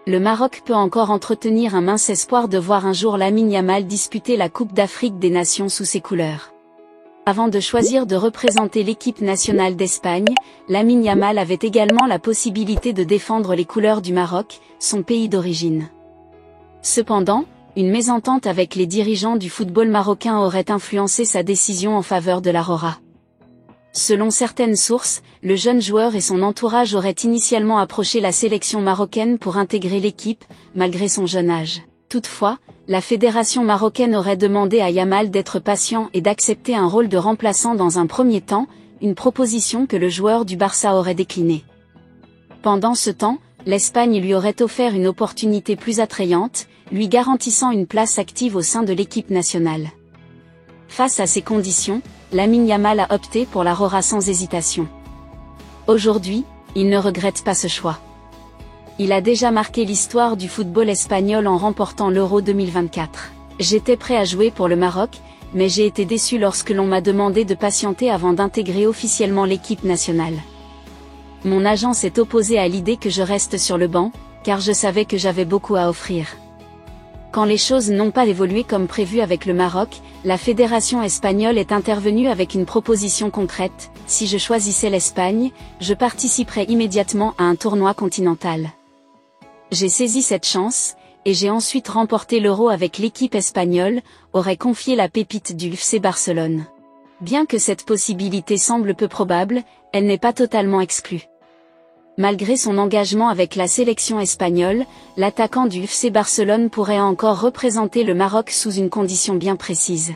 Le Maroc peut encore entretenir un mince espoir de voir un jour Lamine Yamal disputer la Coupe d'Afrique des Nations sous ses couleurs. Avant de choisir de représenter l'équipe nationale d'Espagne, Lamine Yamal avait également la possibilité de défendre les couleurs du Maroc, son pays d'origine. Cependant, une mésentente avec les dirigeants du football marocain aurait influencé sa décision en faveur de la Roja. Selon certaines sources, le jeune joueur et son entourage auraient initialement approché la sélection marocaine pour intégrer l'équipe, malgré son jeune âge. Toutefois, la fédération marocaine aurait demandé à Yamal d'être patient et d'accepter un rôle de remplaçant dans un premier temps, une proposition que le joueur du Barça aurait déclinée. Pendant ce temps, l'Espagne lui aurait offert une opportunité plus attrayante, lui garantissant une place active au sein de l'équipe nationale. Face à ces conditions, Lamine Yamal a opté pour la Roja sans hésitation. Aujourd'hui, il ne regrette pas ce choix. Il a déjà marqué l'histoire du football espagnol en remportant l'Euro 2024. J'étais prêt à jouer pour le Maroc, mais j'ai été déçu lorsque l'on m'a demandé de patienter avant d'intégrer officiellement l'équipe nationale. Mon agent s'est opposé à l'idée que je reste sur le banc, car je savais que j'avais beaucoup à offrir. Quand les choses n'ont pas évolué comme prévu avec le Maroc, la fédération espagnole est intervenue avec une proposition concrète: si je choisissais l'Espagne, je participerais immédiatement à un tournoi continental. J'ai saisi cette chance, et j'ai ensuite remporté l'Euro avec l'équipe espagnole, aurait confié la pépite du FC Barcelone. Bien que cette possibilité semble peu probable, elle n'est pas totalement exclue. Malgré son engagement avec la sélection espagnole, l'attaquant du FC Barcelone pourrait encore représenter le Maroc sous une condition bien précise.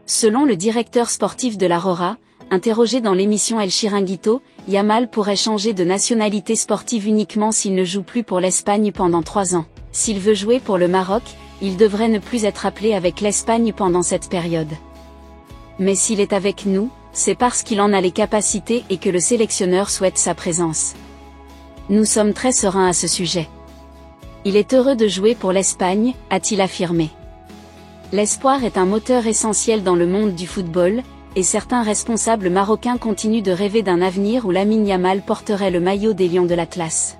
Selon le directeur sportif de la Roja, interrogé dans l'émission El Chiringuito, Yamal pourrait changer de nationalité sportive uniquement s'il ne joue plus pour l'Espagne pendant 3 ans. S'il veut jouer pour le Maroc, il devrait ne plus être appelé avec l'Espagne pendant cette période. Mais s'il est avec nous, c'est parce qu'il en a les capacités et que le sélectionneur souhaite sa présence. Nous sommes très sereins à ce sujet. Il est heureux de jouer pour l'Espagne, a-t-il affirmé. L'espoir est un moteur essentiel dans le monde du football, et certains responsables marocains continuent de rêver d'un avenir où Lamine Yamal porterait le maillot des Lions de l'Atlas.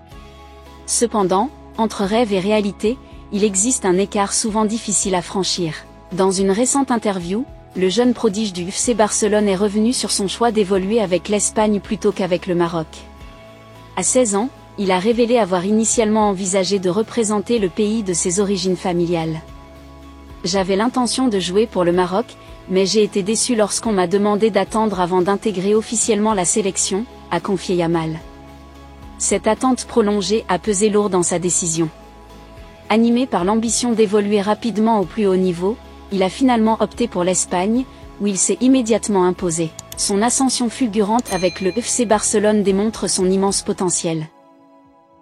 Cependant, entre rêve et réalité, il existe un écart souvent difficile à franchir. Dans une récente interview, le jeune prodige du FC Barcelone est revenu sur son choix d'évoluer avec l'Espagne plutôt qu'avec le Maroc. À 16 ans, il a révélé avoir initialement envisagé de représenter le pays de ses origines familiales. J'avais l'intention de jouer pour le Maroc, mais j'ai été déçu lorsqu'on m'a demandé d'attendre avant d'intégrer officiellement la sélection, a confié Yamal. Cette attente prolongée a pesé lourd dans sa décision. Animé par l'ambition d'évoluer rapidement au plus haut niveau, il a finalement opté pour l'Espagne, où il s'est immédiatement imposé. Son ascension fulgurante avec le FC Barcelone démontre son immense potentiel.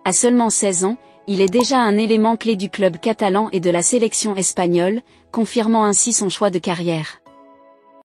À seulement 16 ans, il est déjà un élément clé du club catalan et de la sélection espagnole, confirmant ainsi son choix de carrière.